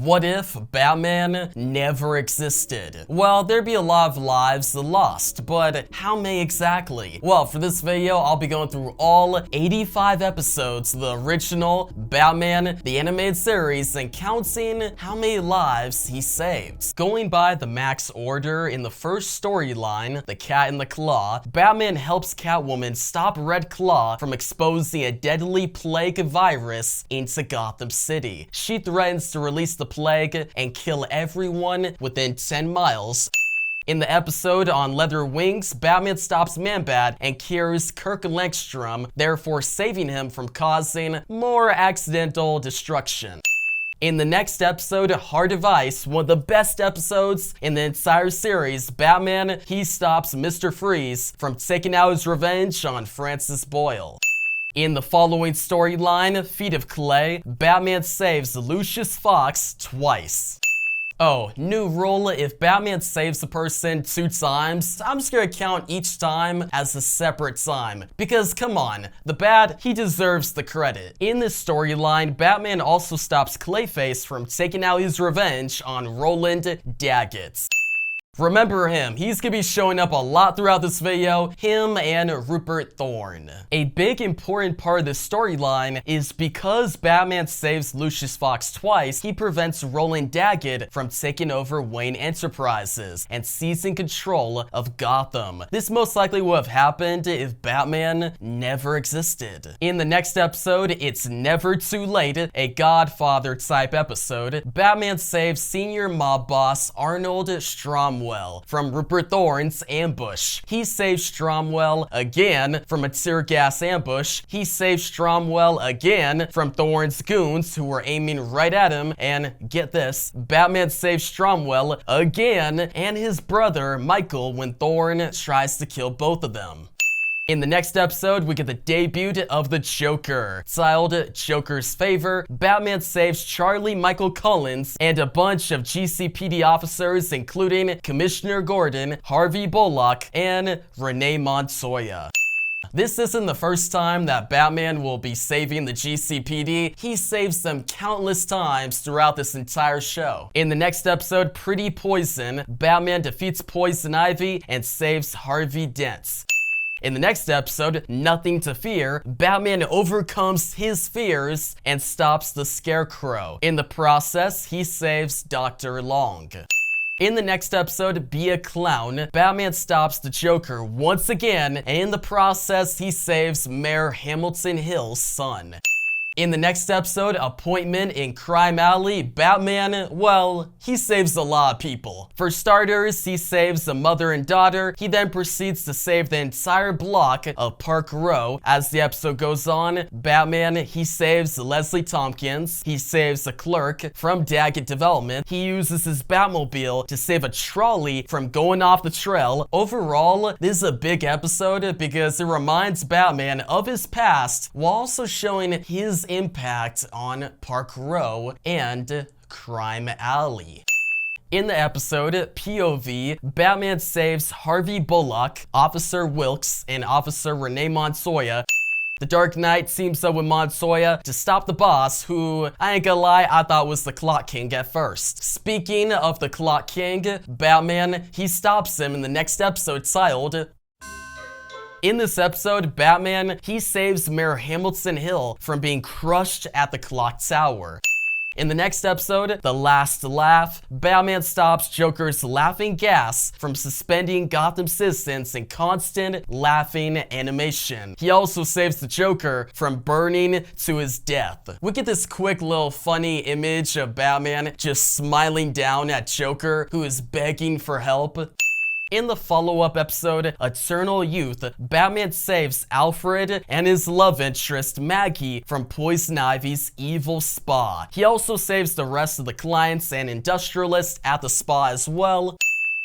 What if Batman never existed? Well, there'd be a lot of lives lost, but how many exactly? Well, for this video, I'll be going through all 85 episodes of the original Batman, the animated series, and counting how many lives he saved. Going by the Max order in the first storyline, The Cat in the Claw, Batman helps Catwoman stop Red Claw from exposing a deadly plague virus into Gotham City. She threatens to release the plague and kill everyone within 10 miles. In the episode on Leather Wings, Batman stops Man-Bat and cures Kirk Langstrom, therefore saving him from causing more accidental destruction. In the next episode, Heart of Ice, one of the best episodes in the entire series, Batman, he stops Mr. Freeze from taking out his revenge on Francis Boyle. In the following storyline, Feet of Clay, Batman saves Lucius Fox twice. Oh, new rule, if Batman saves a person 2 times, I'm just gonna count each time as a separate time. Because come on, the Bat, he deserves the credit. In this storyline, Batman also stops Clayface from taking out his revenge on Roland Daggett. Remember him, he's gonna be showing up a lot throughout this video, him and Rupert Thorne. A big important part of this storyline is because Batman saves Lucius Fox twice, he prevents Roland Daggett from taking over Wayne Enterprises and seizing control of Gotham. This most likely would have happened if Batman never existed. In the next episode, It's Never Too Late, a Godfather type episode, Batman saves senior mob boss Arnold Stromwell from Rupert Thorne's ambush. He saves Stromwell again from a tear gas ambush. He saves Stromwell again from Thorne's goons who were aiming right at him. And get this, Batman saves Stromwell again and his brother Michael when Thorne tries to kill both of them. In the next episode, we get the debut of the Joker. Titled Joker's Favor, Batman saves Charlie Michael Collins and a bunch of GCPD officers including Commissioner Gordon, Harvey Bullock, and Renee Montoya. This isn't the first time that Batman will be saving the GCPD. He saves them countless times throughout this entire show. In the next episode, Pretty Poison, Batman defeats Poison Ivy and saves Harvey Dent. In the next episode, Nothing to Fear, Batman overcomes his fears and stops the Scarecrow. In the process, he saves Dr. Long. In the next episode, Be a Clown, Batman stops the Joker once again, and in the process, he saves Mayor Hamilton Hill's son. In the next episode, Appointment in Crime Alley, Batman, well, he saves a lot of people. For starters, he saves a mother and daughter. He then proceeds to save the entire block of Park Row. As the episode goes on, Batman, he saves Leslie Tompkins. He saves a clerk from Daggett Development. He uses his Batmobile to save a trolley from going off the trail. Overall, this is a big episode because it reminds Batman of his past while also showing his impact on Park Row and Crime Alley. In the episode, POV, Batman saves Harvey Bullock, Officer Wilkes, and Officer Renee Montoya. The Dark Knight teams up with Montoya to stop the boss, who, I ain't gonna lie, I thought was the Clock King at first. Speaking of the Clock King, Batman, he stops him in the next episode titled In this episode, Batman, he saves Mayor Hamilton Hill from being crushed at the clock tower. In the next episode, The Last Laugh, Batman stops Joker's laughing gas from suspending Gotham citizens in constant laughing animation. He also saves the Joker from burning to his death. We get this quick little funny image of Batman just smiling down at Joker, who is begging for help. In the follow-up episode, Eternal Youth, Batman saves Alfred and his love interest, Maggie, from Poison Ivy's evil spa. He also saves the rest of the clients and industrialists at the spa as well.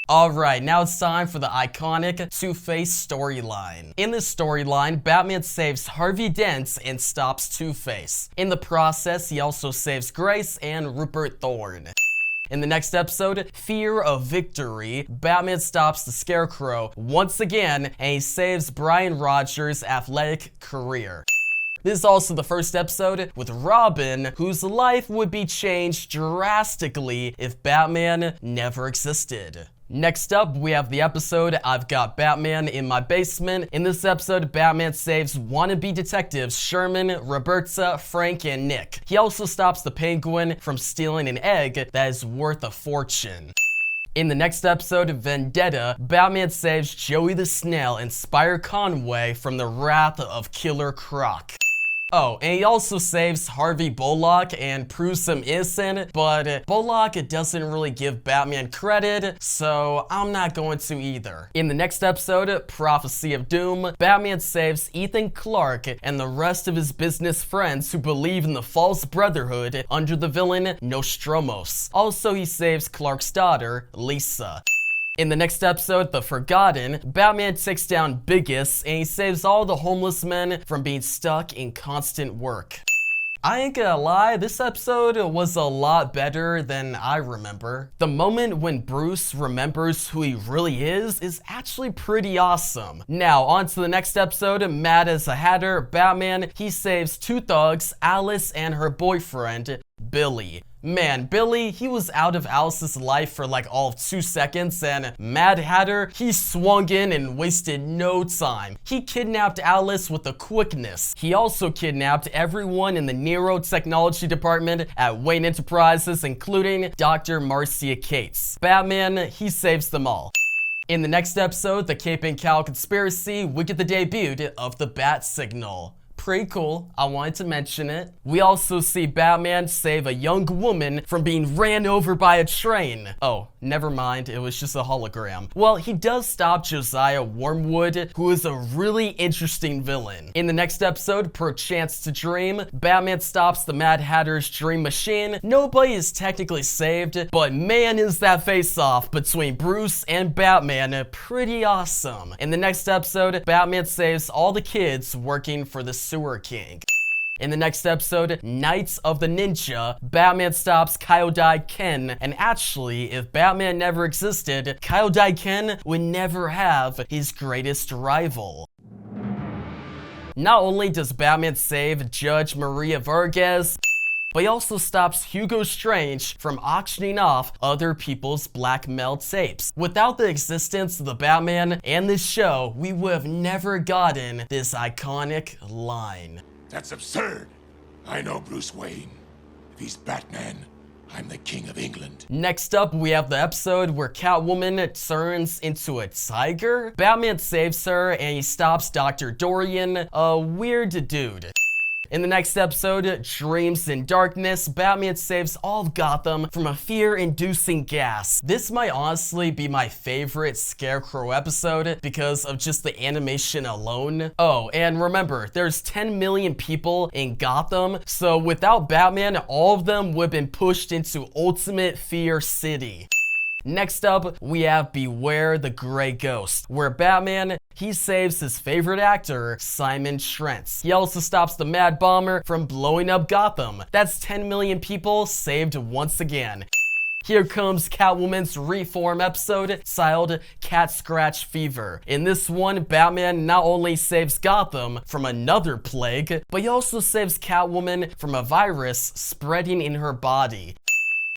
Alright, now it's time for the iconic Two-Face storyline. In this storyline, Batman saves Harvey Dent and stops Two-Face. In the process, he also saves Grace and Rupert Thorne. In the next episode, Fear of Victory, Batman stops the Scarecrow once again and he saves Brian Rogers' athletic career. This is also the first episode with Robin, whose life would be changed drastically if Batman never existed. Next up, we have the episode I've Got Batman in My Basement. In this episode, Batman saves wannabe detectives Sherman, Roberta, Frank, and Nick. He also stops the Penguin from stealing an egg that is worth a fortune. In the next episode, Vendetta, Batman saves Joey the Snail and Spire Conway from the wrath of Killer Croc. Oh, and he also saves Harvey Bullock and proves him innocent, but Bullock doesn't really give Batman credit, so I'm not going to either. In the next episode, Prophecy of Doom, Batman saves Ethan Clarke and the rest of his business friends who believe in the false brotherhood under the villain Nostromos. Also, he saves Clark's daughter, Lisa. In the next episode, The Forgotten, Batman takes down Biggest and he saves all the homeless men from being stuck in constant work. I ain't gonna lie, this episode was a lot better than I remember. The moment when Bruce remembers who he really is actually pretty awesome. Now, on to the next episode, Mad as a Hatter, Batman, he saves two thugs, Alice and her boyfriend, Billy. Man, Billy, he was out of Alice's life for like all of 2 seconds, and Mad Hatter, he swung in and wasted no time. He kidnapped Alice with a quickness. He also kidnapped everyone in the neurotechnology department at Wayne Enterprises, including Dr. Marcia Cates. Batman, he saves them all. In the next episode, The Cape and Cowl Conspiracy, we get the debut of the Bat Signal. Pretty cool, I wanted to mention it. We also see Batman save a young woman from being ran over by a train. Oh, never mind, it was just a hologram. Well, he does stop Josiah Wormwood, who is a really interesting villain. In the next episode, Perchance to Dream, Batman stops the Mad Hatter's dream machine. Nobody is technically saved, but man is that face-off between Bruce and Batman pretty awesome. In the next episode, Batman saves all the kids working for the Sewer King. In the next episode, Knights of the Ninja, Batman stops Kyodai Ken, and actually, if Batman never existed, Kyodai Ken would never have his greatest rival. Not only does Batman save Judge Maria Vargas, but he also stops Hugo Strange from auctioning off other people's blackmail tapes. Without the existence of the Batman and this show, we would have never gotten this iconic line. That's absurd. I know Bruce Wayne. If he's Batman, I'm the King of England. Next up, we have the episode where Catwoman turns into a tiger. Batman saves her and he stops Dr. Dorian, a weird dude. In the next episode, Dreams in Darkness, Batman saves all of Gotham from a fear-inducing gas. This might honestly be my favorite Scarecrow episode because of just the animation alone. Oh, and remember, there's 10 million people in Gotham, so without Batman, all of them would have been pushed into Ultimate Fear City. Next up, we have Beware the Grey Ghost, where Batman, he saves his favorite actor, Simon Trent. He also stops the Mad Bomber from blowing up Gotham. That's 10 million people saved once again. Here comes Catwoman's Reform episode, titled Cat Scratch Fever. In this one, Batman not only saves Gotham from another plague, but he also saves Catwoman from a virus spreading in her body.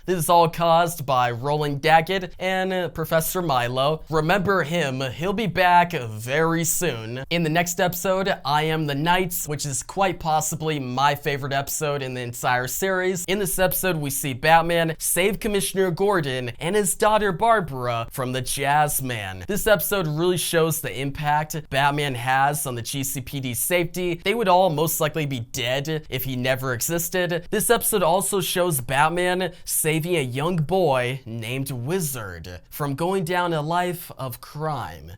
This is all caused by Roland Daggett and Professor Milo. Remember him, he'll be back very soon. In the next episode, I Am the Knight, which is quite possibly my favorite episode in the entire series. In this episode, we see Batman save Commissioner Gordon and his daughter Barbara from the Jazz Man. This episode really shows the impact Batman has on the GCPD's safety. They would all most likely be dead if he never existed. This episode also shows Batman saving a young boy named Wizard from going down a life of crime.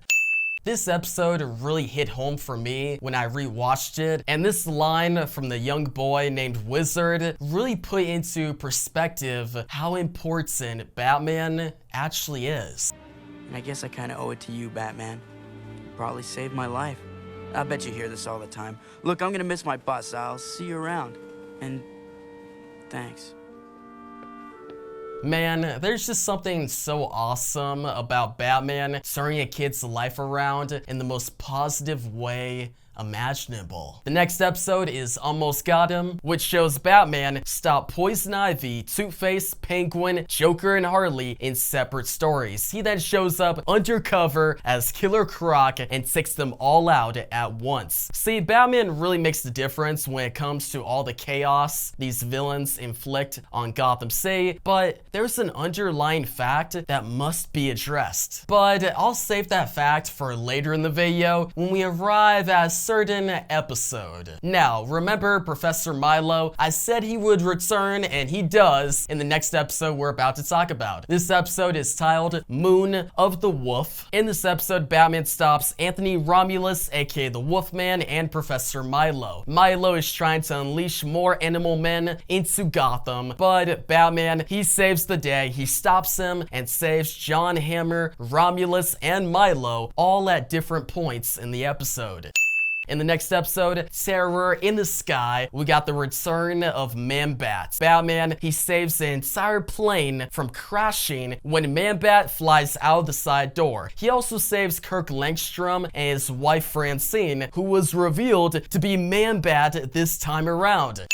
This episode really hit home for me when I rewatched it, and this line from the young boy named Wizard really put into perspective how important Batman actually is. I guess I kind of owe it to you, Batman. You probably saved my life. I bet you hear this all the time. Look, I'm gonna miss my bus. I'll see you around. And thanks. Man, there's just something so awesome about Batman turning a kid's life around in the most positive way imaginable. The next episode is Almost Got Him, which shows Batman stop Poison Ivy, Two-Face, Penguin, Joker, and Harley in separate stories. He then shows up undercover as Killer Croc and takes them all out at once. See, Batman really makes the difference when it comes to all the chaos these villains inflict on Gotham City, but there's an underlying fact that must be addressed. But I'll save that fact for later in the video when we arrive at a certain episode. Now, remember Professor Milo? I said he would return, and he does in the next episode we're about to talk about. This episode is titled Moon of the Wolf. In this episode, Batman stops Anthony Romulus, aka the Wolfman, and Professor Milo. Milo is trying to unleash more animal men into Gotham, but Batman, he saves the day. He stops him and saves John Hammer, Romulus, and Milo, all at different points in the episode. In the next episode, Terror in the Sky, we got the return of Man-Bat. Batman, he saves the entire plane from crashing when Man-Bat flies out of the side door. He also saves Kirk Langstrom and his wife Francine, who was revealed to be Man-Bat this time around.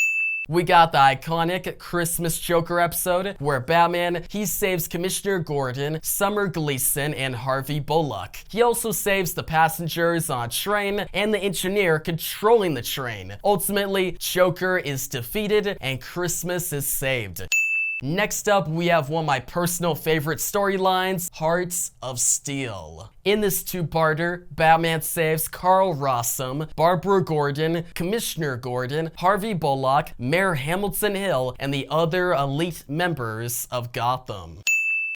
We got the iconic Christmas Joker episode where Batman, he saves Commissioner Gordon, Summer Gleason, and Harvey Bullock. He also saves the passengers on a train and the engineer controlling the train. Ultimately, Joker is defeated and Christmas is saved. Next up, we have one of my personal favorite storylines, Hearts of Steel. In this two-parter, Batman saves Carl Rossum, Barbara Gordon, Commissioner Gordon, Harvey Bullock, Mayor Hamilton Hill, and the other elite members of Gotham.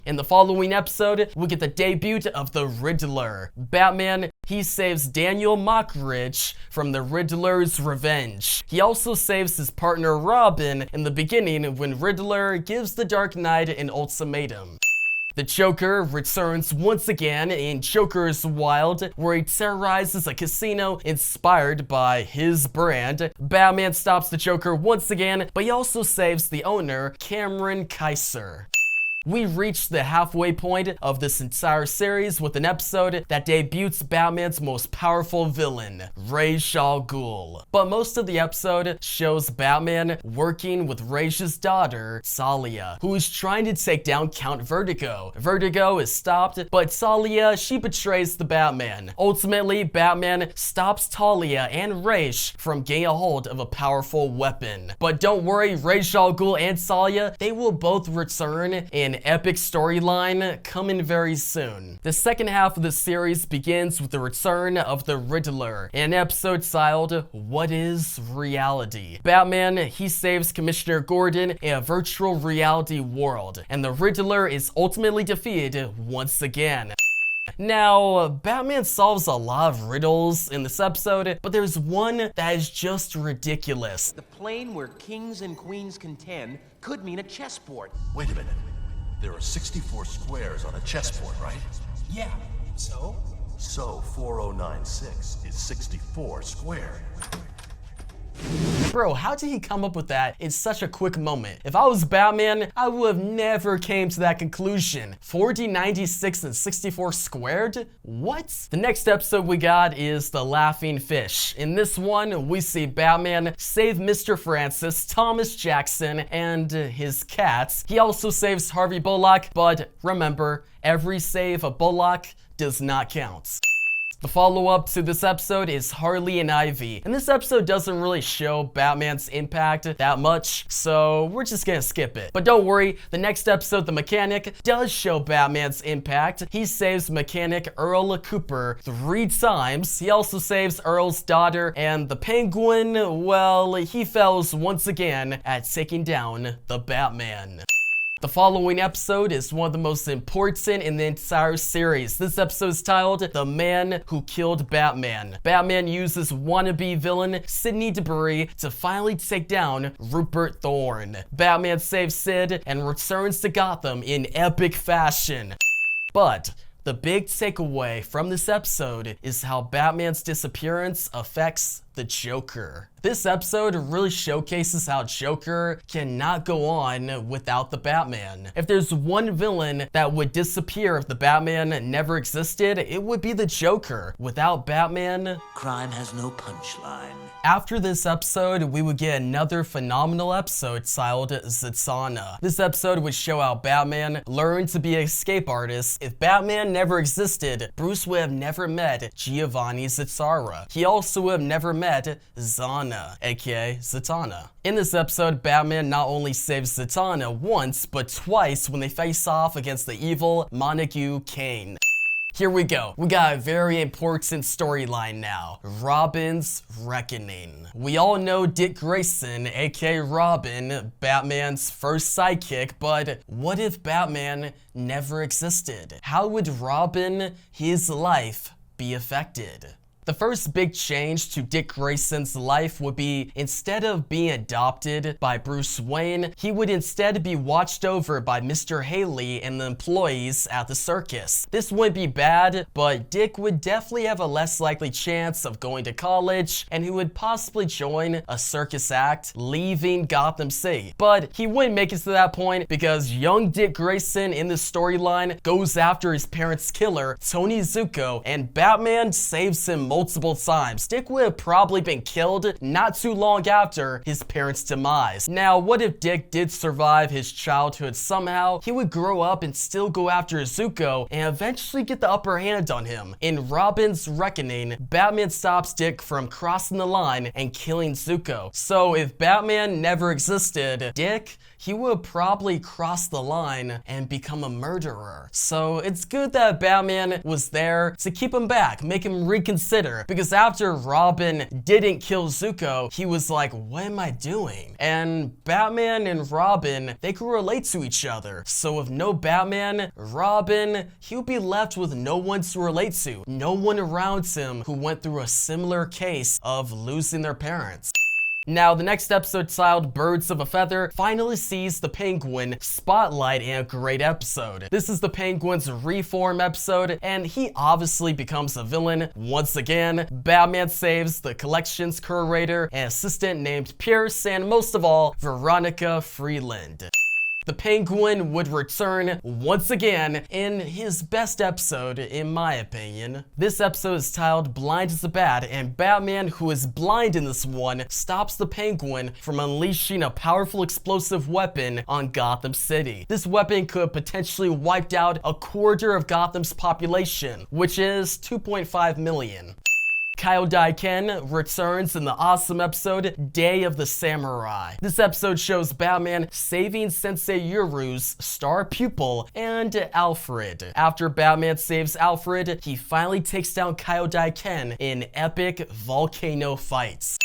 In the following episode, we get the debut of the Riddler. Batman, he saves Daniel Mockridge from the Riddler's revenge. He also saves his partner Robin in the beginning when Riddler gives the Dark Knight an ultimatum. The Joker returns once again in Joker's Wild, where he terrorizes a casino inspired by his brand. Batman stops the Joker once again, but he also saves the owner, Cameron Kaiser. We reached the halfway point of this entire series with an episode that debuts Batman's most powerful villain, Ra's al Ghul. But most of the episode shows Batman working with Ra's daughter, Talia, who is trying to take down Count Vertigo. Vertigo is stopped, but Talia, she betrays the Batman. Ultimately, Batman stops Talia and Ra's from getting a hold of a powerful weapon. But don't worry, Ra's al Ghul and Talia, they will both return in epic storyline coming very soon. The second half of the series begins with the return of the Riddler, an episode titled What is Reality? Batman, he saves Commissioner Gordon in a virtual reality world, and the Riddler is ultimately defeated once again. Now, Batman solves a lot of riddles in this episode, but there's one that is just ridiculous. The plane where kings and queens contend could mean a chessboard. Wait a minute. There are 64 squares on a chessboard, right? Yeah, so? So 4096 is 64 squared. Bro, how did he come up with that in such a quick moment? If I was Batman, I would have never came to that conclusion. 40, 96, and 64 squared? What? The next episode we got is The Laughing Fish. In this one, we see Batman save Mr. Francis, Thomas Jackson, and his cats. He also saves Harvey Bullock, but remember, every save of Bullock does not count. The follow-up to this episode is Harley and Ivy, and this episode doesn't really show Batman's impact that much, so we're just gonna skip it. But don't worry, the next episode, The Mechanic, does show Batman's impact. He saves mechanic Earl Cooper 3 times. He also saves Earl's daughter, and the Penguin, well, he fails once again at taking down the Batman. The following episode is one of the most important in the entire series. This episode is titled The Man Who Killed Batman. Batman uses wannabe villain Sidney Debris to finally take down Rupert Thorne. Batman saves Sid and returns to Gotham in epic fashion. But The big takeaway from this episode is how Batman's disappearance affects the Joker. This episode really showcases how Joker cannot go on without the Batman. If there's one villain that would disappear if the Batman never existed, it would be the Joker. Without Batman, crime has no punchline. After this episode, we would get another phenomenal episode titled Zatanna. This episode would show how Batman learned to be an escape artist. If Batman never existed, Bruce would have never met Giovanni Zattara. He also would have never met Zana, aka Zatanna. In this episode, Batman not only saves Zatanna once, but twice when they face off against the evil Montague Kane. Here we go. We got a very important storyline now. Robin's Reckoning. We all know Dick Grayson, aka Robin, Batman's first sidekick, but what if Batman never existed? How would Robin, his life, be affected? The first big change to Dick Grayson's life would be, instead of being adopted by Bruce Wayne, he would instead be watched over by Mr. Haley and the employees at the circus. This wouldn't be bad, but Dick would definitely have a less likely chance of going to college, and he would possibly join a circus act, leaving Gotham City. But he wouldn't make it to that point because young Dick Grayson in the storyline goes after his parents' killer, Tony Zuko, and Batman saves him multiple times. Dick would have probably been killed not too long after his parents' demise. Now, what if Dick did survive his childhood somehow? He would grow up and still go after Zuko and eventually get the upper hand on him. In Robin's Reckoning, Batman stops Dick from crossing the line and killing Zuko. So if Batman never existed, Dick, he would probably cross the line and become a murderer. So it's good that Batman was there to keep him back, make him reconsider, because after Robin didn't kill Zuko, he was like, what am I doing? And Batman and Robin, they could relate to each other. So with no Batman, Robin, he would be left with no one to relate to, no one around him who went through a similar case of losing their parents. Now, the next episode, titled Birds of a Feather, finally sees the Penguin spotlight in a great episode. This is the Penguin's reform episode, and he obviously becomes a villain once again. Batman saves the collections curator and assistant named Pierce, and most of all, Veronica Freeland. The Penguin would return once again in his best episode, in my opinion. This episode is titled Blind as a Bat, and Batman, who is blind in this one, stops the Penguin from unleashing a powerful explosive weapon on Gotham City. This weapon could potentially wipe out a quarter of Gotham's population, which is 2.5 million. Kyle Daiken returns in the awesome episode Day of the Samurai. This episode shows Batman saving Sensei Yuru's star pupil and Alfred. After Batman saves Alfred, he finally takes down Kyle Daiken in epic volcano fights.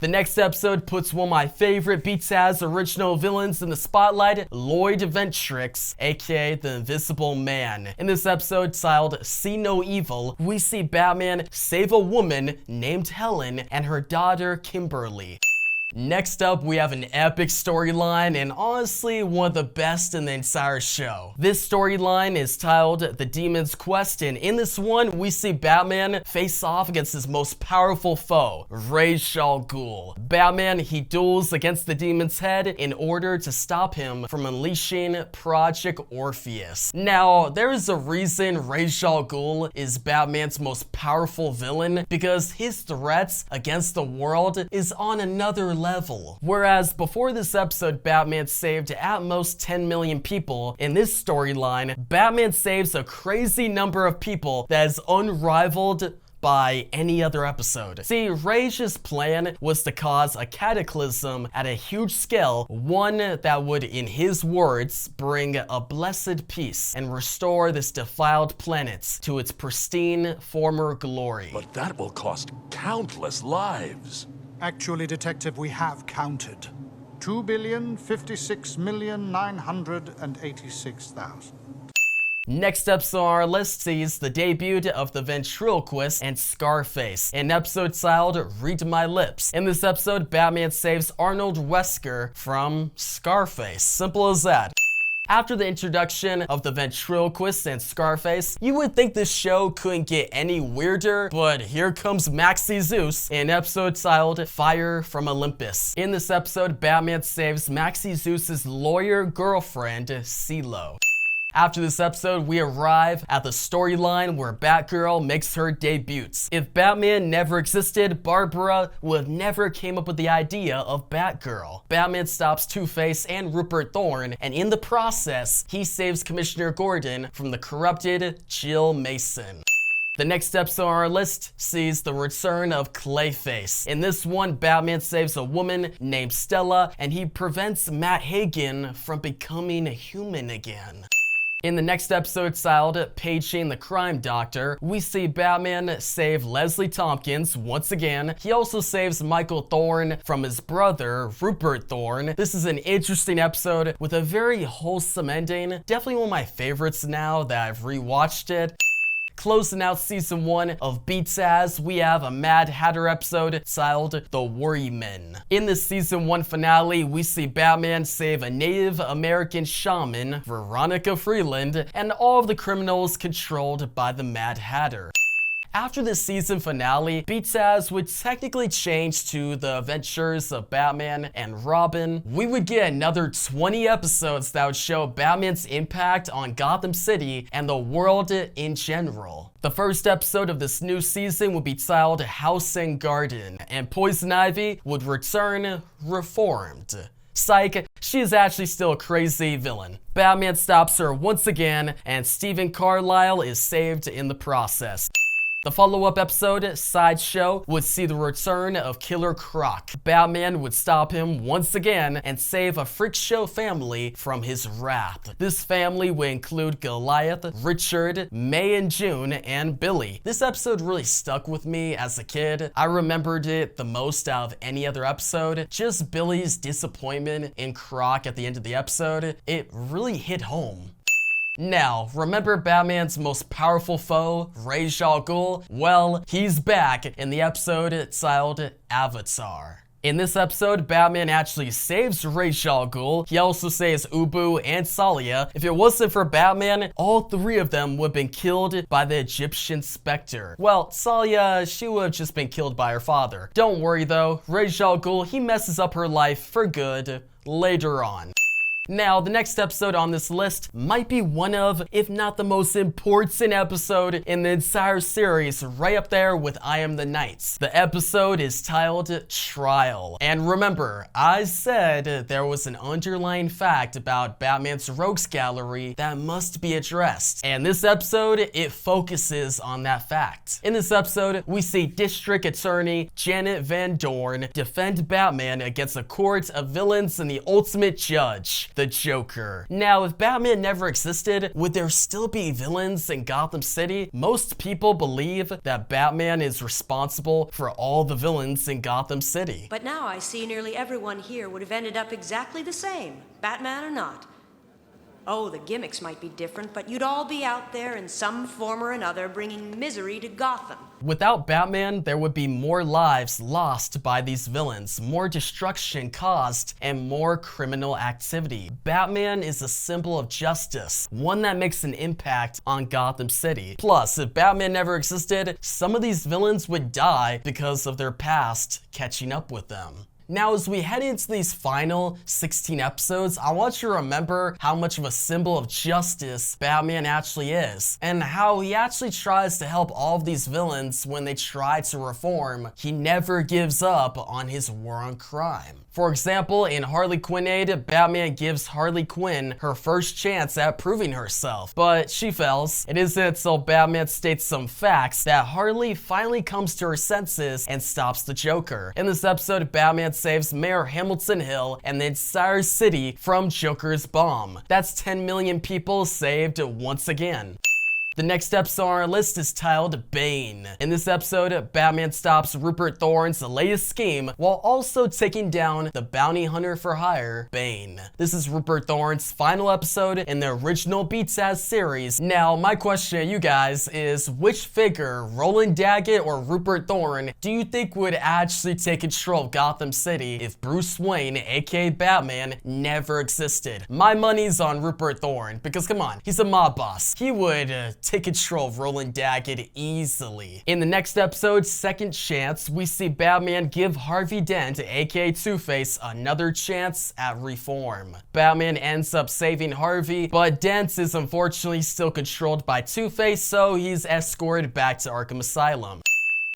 The next episode puts one of my favorite BTAS original villains in the spotlight, Lloyd Ventrix, aka the Invisible Man. In this episode titled See No Evil, we see Batman save a woman named Helen and her daughter Kimberly. Next up, we have an epic storyline and honestly one of the best in the entire show. This storyline is titled The Demon's Quest, and in this one, we see Batman face off against his most powerful foe, Ra's al Ghul. Batman, he duels against the demon's head in order to stop him from unleashing Project Orpheus. Now, there is a reason Ra's al Ghul is Batman's most powerful villain, because his threats against the world is on another level. Whereas before this episode, Batman saved at most 10 million people, in this storyline, Batman saves a crazy number of people that is unrivaled by any other episode. See, Ra's plan was to cause a cataclysm at a huge scale, one that would, in his words, bring a blessed peace and restore this defiled planet to its pristine former glory. But that will cost countless lives. Actually, Detective, we have counted. 2,056,986,000. Next episode on our list sees the debut of the ventriloquist and Scarface, an episode titled Read My Lips. In this episode, Batman saves Arnold Wesker from Scarface. Simple as that. After the introduction of the ventriloquist and Scarface, you would think this show couldn't get any weirder, but here comes Maxie Zeus in an episode titled Fire from Olympus. In this episode, Batman saves Maxie Zeus's lawyer girlfriend, CeeLo. After this episode, we arrive at the storyline where Batgirl makes her debut. If Batman never existed, Barbara would have never came up with the idea of Batgirl. Batman stops Two-Face and Rupert Thorne, and in the process, he saves Commissioner Gordon from the corrupted Jill Mason. The next episode on our list sees the return of Clayface. In this one, Batman saves a woman named Stella, and he prevents Matt Hagen from becoming human again. In the next episode titled Paging the Crime Doctor, we see Batman save Leslie Tompkins once again. He also saves Michael Thorne from his brother, Rupert Thorne. This is an interesting episode with a very wholesome ending. Definitely one of my favorites now that I've rewatched it. Closing out season 1 of BTAS, we have a Mad Hatter episode titled The Worrymen. In this season 1 finale, we see Batman save a Native American shaman, Veronica Freeland, and all of the criminals controlled by the Mad Hatter. After the season finale, BTAS would technically change to the adventures of Batman and Robin. We would get another 20 episodes that would show Batman's impact on Gotham City and the world in general. The first episode of this new season would be titled House and Garden, and Poison Ivy would return reformed. Psych, she is actually still a crazy villain. Batman stops her once again, and Stephen Carlisle is saved in the process. The follow-up episode, Sideshow, would see the return of Killer Croc. Batman would stop him once again and save a freak show family from his wrath. This family would include Goliath, Richard, May and June, and Billy. This episode really stuck with me as a kid. I remembered it the most out of any other episode. Just Billy's disappointment in Croc at the end of the episode, it really hit home. Now, remember Batman's most powerful foe, Ra's al Ghul? Well, he's back in the episode titled Avatar. In this episode, Batman actually saves Ra's al Ghul. He also saves Ubu and Salia. If it wasn't for Batman, all three of them would have been killed by the Egyptian Spectre. Well, Salia, she would have just been killed by her father. Don't worry though, Ra's al Ghul, he messes up her life for good later on. Now, the next episode on this list might be one of, if not the most important episode in the entire series, right up there with I Am the Knights. The episode is titled Trial. And remember, I said there was an underlying fact about Batman's Rogues Gallery that must be addressed. And this episode, it focuses on that fact. In this episode, we see District Attorney Janet Van Dorn defend Batman against a court of villains and the ultimate judge, the Joker. Now, if Batman never existed, would there still be villains in Gotham City? Most people believe that Batman is responsible for all the villains in Gotham City. But now I see nearly everyone here would have ended up exactly the same, Batman or not. Oh, the gimmicks might be different, but you'd all be out there in some form or another bringing misery to Gotham. Without Batman, there would be more lives lost by these villains, more destruction caused, and more criminal activity. Batman is a symbol of justice, one that makes an impact on Gotham City. Plus, if Batman never existed, some of these villains would die because of their past catching up with them. Now, as we head into these final 16 episodes, I want you to remember how much of a symbol of justice Batman actually is, and how he actually tries to help all of these villains when they try to reform. He never gives up on his war on crime. For example, in Harley Quinn Aid, Batman gives Harley Quinn her first chance at proving herself, but she fails. It isn't until Batman states some facts that Harley finally comes to her senses and stops the Joker. In this episode, Batman saves Mayor Hamilton Hill and the entire city from Joker's bomb. That's 10 million people saved once again. The next episode on our list is titled Bane. In this episode, Batman stops Rupert Thorne's latest scheme while also taking down the bounty hunter for hire, Bane. This is Rupert Thorne's final episode in the original BTAS series. Now, my question to you guys is, which figure, Roland Daggett or Rupert Thorne, do you think would actually take control of Gotham City if Bruce Wayne, aka Batman, never existed? My money's on Rupert Thorne, because come on, he's a mob boss. He would take control of Roland Daggett easily. In the next episode, Second Chance, we see Batman give Harvey Dent, aka Two-Face, another chance at reform. Batman ends up saving Harvey, but Dent is unfortunately still controlled by Two-Face, so he's escorted back to Arkham Asylum.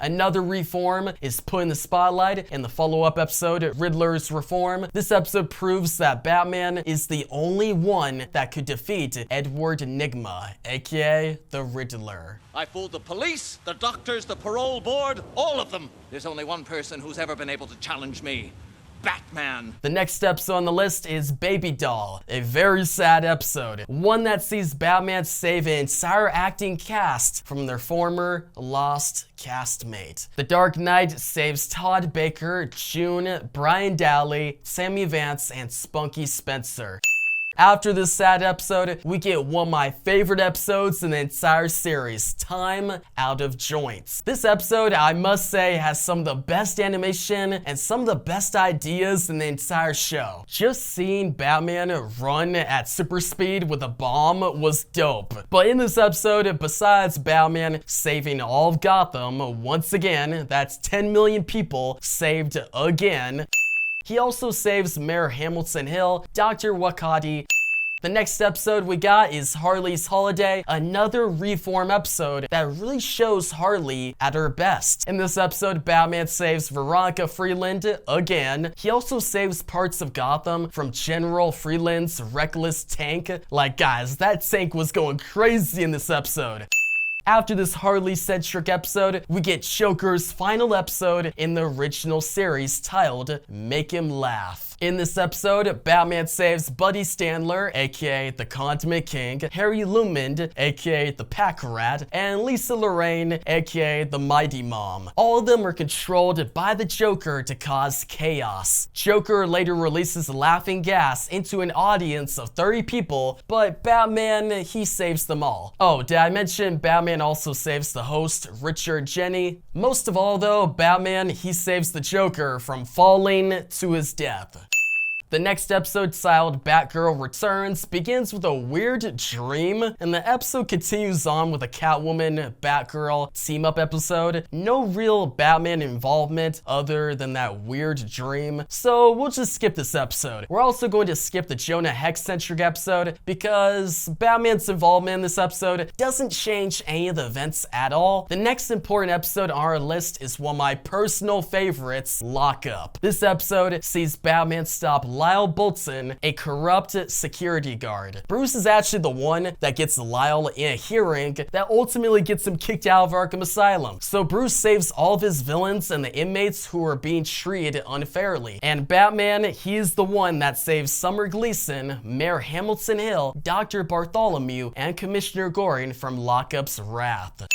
Another reform is put in the spotlight in the follow-up episode, Riddler's Reform. This episode proves that Batman is the only one that could defeat Edward Nygma, aka the Riddler. I fooled the police, the doctors, the parole board, all of them. There's only one person who's ever been able to challenge me. Batman. The next episode on the list is Baby Doll, a very sad episode. One that sees Batman save an entire acting cast from their former lost castmate. The Dark Knight saves Todd Baker, June, Brian Dowley, Sammy Vance, and Spunky Spencer. After this sad episode, we get one of my favorite episodes in the entire series, Time Out of Joints. This episode, I must say, has some of the best animation and some of the best ideas in the entire show. Just seeing Batman run at super speed with a bomb was dope. But in this episode, besides Batman saving all of Gotham, once again, that's 10 million people saved again, he also saves Mayor Hamilton Hill, Dr. Wakati. The next episode we got is Harley's Holiday, another reform episode that really shows Harley at her best. In this episode, Batman saves Veronica Freeland again. He also saves parts of Gotham from General Freeland's reckless tank. Like, guys, that tank was going crazy in this episode. After this Harley-centric episode, we get Joker's final episode in the original series titled Make Him Laugh. In this episode, Batman saves Buddy Standler, aka the Condiment King, Harry Lumond, aka the Pack Rat, and Lisa Lorraine, aka the Mighty Mom. All of them are controlled by the Joker to cause chaos. Joker later releases laughing gas into an audience of 30 people, but Batman, he saves them all. Oh, did I mention Batman also saves the host, Richard Jenny? Most of all though, Batman, he saves the Joker from falling to his death. The next episode, titled Batgirl Returns, begins with a weird dream, and the episode continues on with a Catwoman Batgirl team-up episode. No real Batman involvement other than that weird dream, so we'll just skip this episode. We're also going to skip the Jonah Hex-centric episode because Batman's involvement in this episode doesn't change any of the events at all. The next important episode on our list is one of my personal favorites, Lock Up. This episode sees Batman stop Lyle Bolton, a corrupt security guard. Bruce is actually the one that gets Lyle in a hearing that ultimately gets him kicked out of Arkham Asylum. So Bruce saves all of his villains and the inmates who are being treated unfairly. And Batman, he's the one that saves Summer Gleason, Mayor Hamilton Hill, Dr. Bartholomew, and Commissioner Gordon from Lockup's wrath.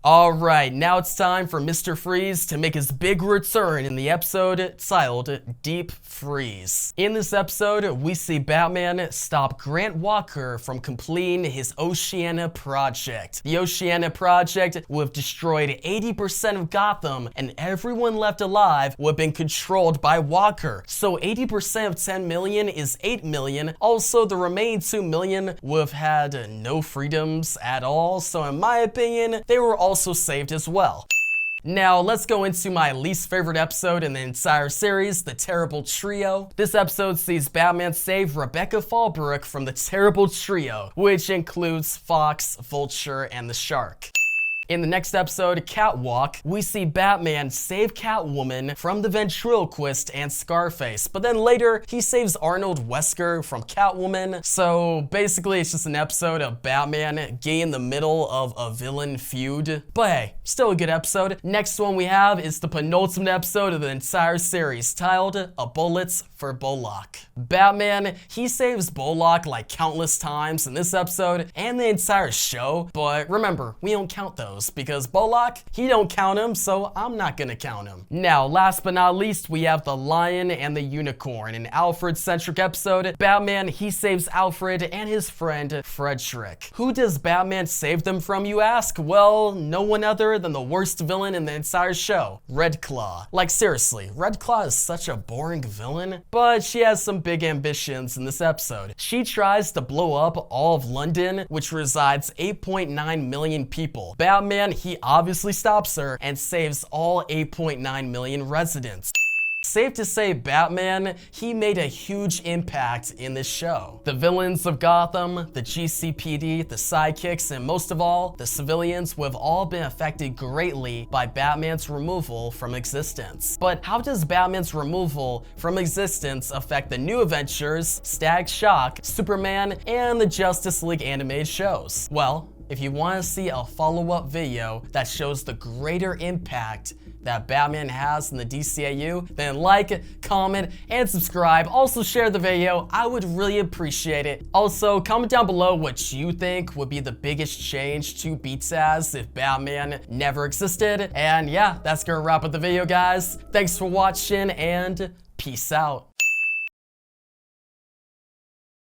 Alright, now it's time for Mr. Freeze to make his big return in the episode titled Deep Freeze. In this episode, we see Batman stop Grant Walker from completing his Oceana project. The Oceana project would have destroyed 80% of Gotham, and everyone left alive would have been controlled by Walker. So 80% of 10 million is 8 million. Also, the remaining 2 million would have had no freedoms at all. So in my opinion, they were also saved as well. Now, let's go into my least favorite episode in the entire series, The Terrible Trio. This episode sees Batman save Rebecca Fallbrook from the Terrible Trio, which includes Fox, Vulture, and the Shark. In the next episode, Catwalk, we see Batman save Catwoman from the ventriloquist and Scarface, but then later he saves Arnold Wesker from Catwoman. So basically it's just an episode of Batman getting in the middle of a villain feud. But hey, still a good episode. Next one we have is the penultimate episode of the entire series, titled A Bullets for Bullock. Batman, he saves Bullock like countless times in this episode and the entire show, but remember, we don't count those because Bullock, he don't count him, so I'm not gonna count him. Now, last but not least, we have The Lion and the Unicorn, an Alfred-centric episode. Batman, he saves Alfred and his friend Frederick. Who does Batman save them from, you ask? Well, no one other than the worst villain in the entire show, Red Claw. Like seriously, Red Claw is such a boring villain, but she has some big ambitions in this episode. She tries to blow up all of London, which resides 8.9 million people. Batman, he obviously stops her and saves all 8.9 million residents. Safe to say, Batman, he made a huge impact in this show. The villains of Gotham, the GCPD, the sidekicks, and most of all, the civilians who have all been affected greatly by Batman's removal from existence. But how does Batman's removal from existence affect the New Adventures, Stag Shock, Superman, and the Justice League animated shows? Well, if you want to see a follow-up video that shows the greater impact that Batman has in the DCAU, then like, comment, and subscribe. Also share the video, I would really appreciate it. Also, comment down below what you think would be the biggest change to BTAS if Batman never existed. And yeah, that's gonna wrap up the video, guys. Thanks for watching and peace out.